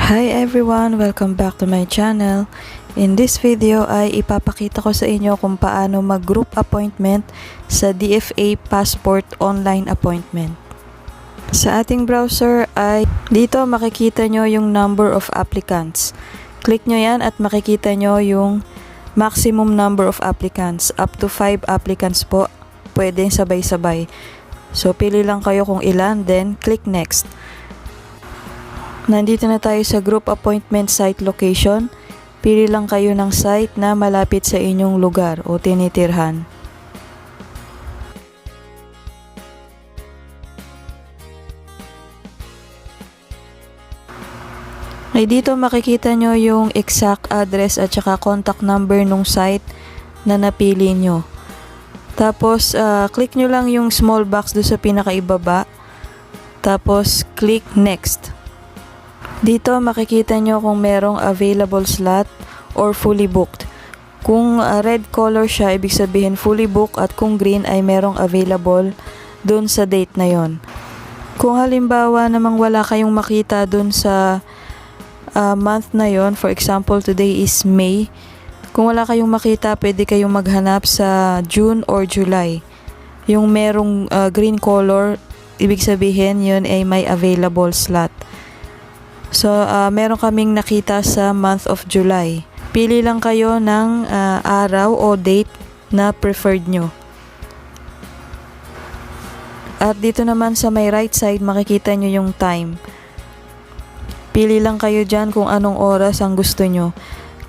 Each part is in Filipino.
Hi everyone! Welcome back to my channel. In this video ay ipapakita ko sa inyo kung paano mag-group appointment sa DFA Passport Online Appointment. Sa ating browser ay dito makikita nyo yung number of applicants. Click nyo yan at makikita nyo yung maximum number of applicants. Up to 5 applicants po. Pwedeng sabay-sabay. So pili lang kayo kung ilan, then click next. Nandito na tayo sa group appointment site location. Pili lang kayo ng site na malapit sa inyong lugar o tinitirhan. Ay dito makikita nyo yung exact address at saka contact number nung site na napili nyo. Tapos click nyo lang yung small box doon sa pinakaibaba. Tapos click next. Dito makikita nyo kung merong available slot or fully booked. Kung red color siya, ibig sabihin fully booked, at kung green ay merong available dun sa date na yon. Kung halimbawa namang wala kayong makita dun sa month na yon, for example today is May, kung wala kayong makita, pwede kayong maghanap sa June or July. Yung merong green color, ibig sabihin yun ay may available slot. So, meron kaming nakita sa month of July. Pili lang kayo ng araw o date na preferred nyo. At dito naman sa may right side, makikita nyo yung time. Pili lang kayo dyan kung anong oras ang gusto nyo.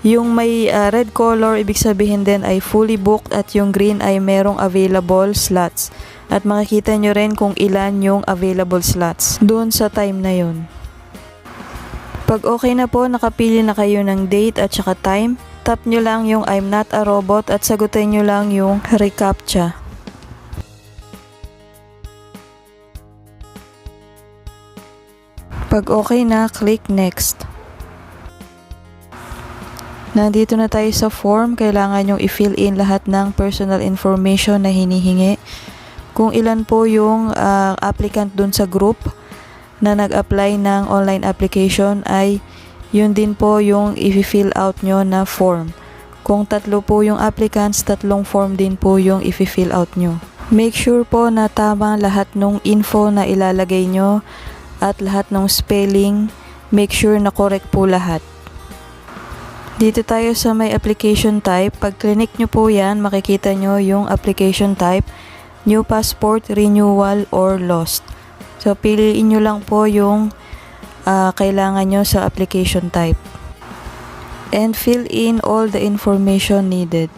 Yung may red color, ibig sabihin din ay fully booked, at yung green ay merong available slots. At makikita nyo rin kung ilan yung available slots doon sa time na yun. Pag okay na po, nakapili na kayo ng date at saka time, tap nyo lang yung I'm not a robot at sagutin nyo lang yung reCAPTCHA. Pag okay na, click next. Nandito na tayo sa form. Kailangan yung i-fill in lahat ng personal information na hinihingi. Kung ilan po yung applicant dun sa group na nag-apply ng online application, ay yun din po yung i-fill out nyo na form. Kung 3 po yung applicants, 3 form din po yung i-fill out nyo. Make sure po na tama lahat ng info na ilalagay nyo at lahat ng spelling. Make sure na correct po lahat. Dito tayo sa may application type. Pag click nyo po yan, makikita nyo yung application type, new passport, renewal, or lost. So, piliin nyo lang po yung kailangan nyo sa application type. And fill in all the information needed.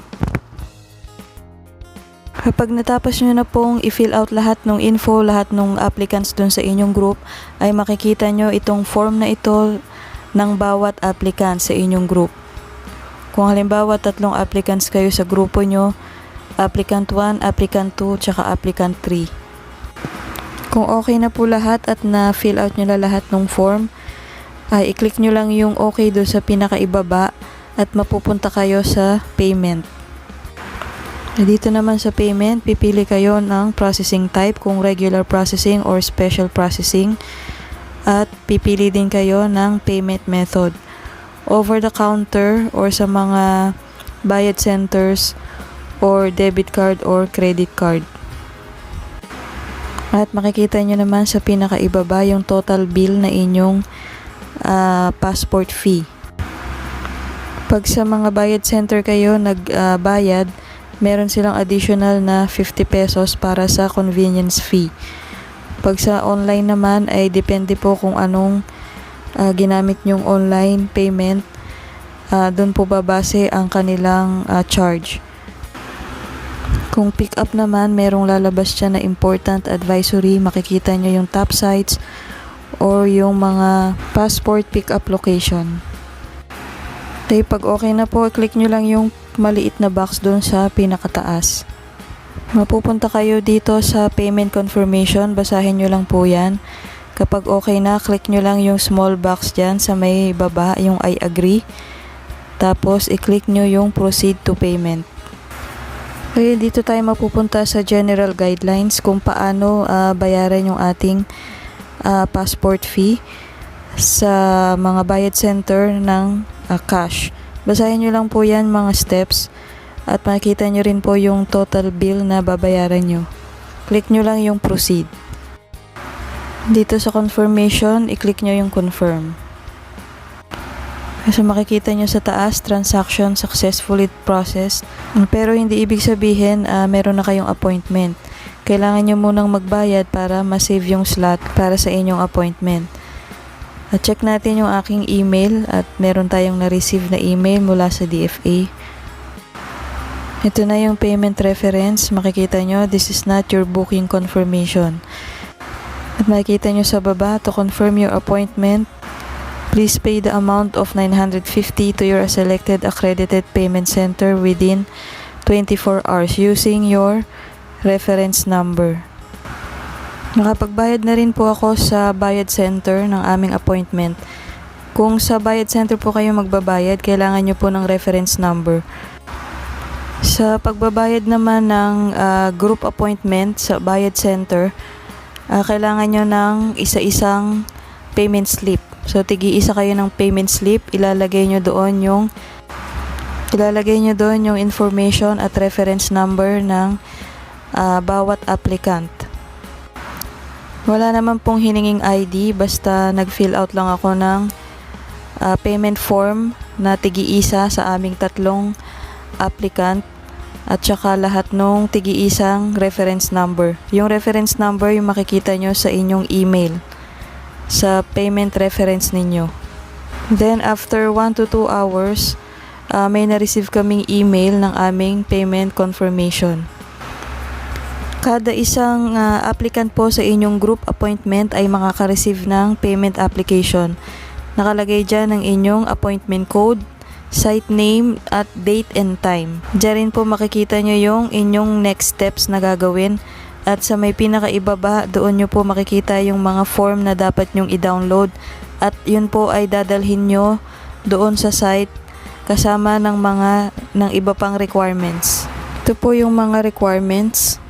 Kapag natapos nyo na pong i-fill out lahat ng info, lahat ng applicants dun sa inyong group, ay makikita nyo itong form na ito ng bawat applicant sa inyong group. Kung halimbawa 3 applicants kayo sa grupo nyo, applicant 1, applicant 2, tsaka applicant 3. Kung okay na po lahat at na-fill out nyo na lahat ng form, ay i-click nyo lang yung okay doon sa pinakaibaba at mapupunta kayo sa payment. Dito naman sa payment, pipili kayo ng processing type, kung regular processing or special processing, at pipili din kayo ng payment method, over the counter or sa mga bayad centers, or debit card or credit card. At makikita nyo naman sa pinakaibaba yung total bill na inyong passport fee. Pag sa mga bayad center kayo nagbayad, meron silang additional na 50 pesos para sa convenience fee. Pag sa online naman ay depende po kung anong ginamit nyong online payment. Doon po babase ang kanilang charge. Kung pick up naman, merong lalabas siya na important advisory. Makikita nyo yung top sites or yung mga passport pick up location. Okay, pag okay na po, click nyo lang yung maliit na box doon sa pinakataas. Mapupunta kayo dito sa payment confirmation. Basahin nyo lang po yan. Kapag okay na, click nyo lang yung small box dyan sa may baba, yung I agree. Tapos, i-click nyo yung proceed to payment. Okay, dito tayo mapupunta sa general guidelines kung paano bayaran yung ating passport fee. sa mga bayad center ng cash. Basahin nyo lang po yan mga steps at makikita nyo rin po yung total bill na babayaran nyo. Click nyo lang yung proceed. Dito sa confirmation, i-click nyo yung confirm. So makikita nyo sa taas, transaction successfully processed. Pero hindi ibig sabihin meron na kayong appointment. Kailangan nyo munang magbayad para ma-save yung slot para sa inyong appointment. At check natin yung aking email at meron tayong na-receive na email mula sa DFA. Ito na yung payment reference. Makikita nyo, this is not your booking confirmation. At makikita nyo sa baba, to confirm your appointment, please pay the amount of 950 to your selected accredited payment center within 24 hours using your reference number. Nakapagbayad na rin po ako sa bayad center ng aming appointment. Kung sa bayad center po kayo magbabayad, kailangan nyo po ng reference number. Sa pagbabayad naman ng group appointment sa bayad center, kailangan nyo ng isa-isang payment slip. So, tigi-isa kayo ng payment slip, ilalagay nyo doon yung information at reference number ng bawat applicant. Wala naman pong hininging ID, basta nag-fill out lang ako ng payment form na tigi-isa sa aming 3 applicant at saka lahat nung tigi-isang reference number. Yung reference number yung makikita nyo sa inyong email sa payment reference ninyo. Then after 1 to 2 hours, may na-receive kaming email ng aming payment confirmation. Kada isang applicant po sa inyong group appointment ay makaka-receive ng payment application. Nakalagay dyan ang inyong appointment code, site name at date and time. Diyan rin po makikita nyo yung inyong next steps na gagawin. At sa may pinakaibaba, doon nyo po makikita yung mga form na dapat nyong i-download. At yun po ay dadalhin nyo doon sa site kasama ng iba pang requirements. Ito po yung mga requirements.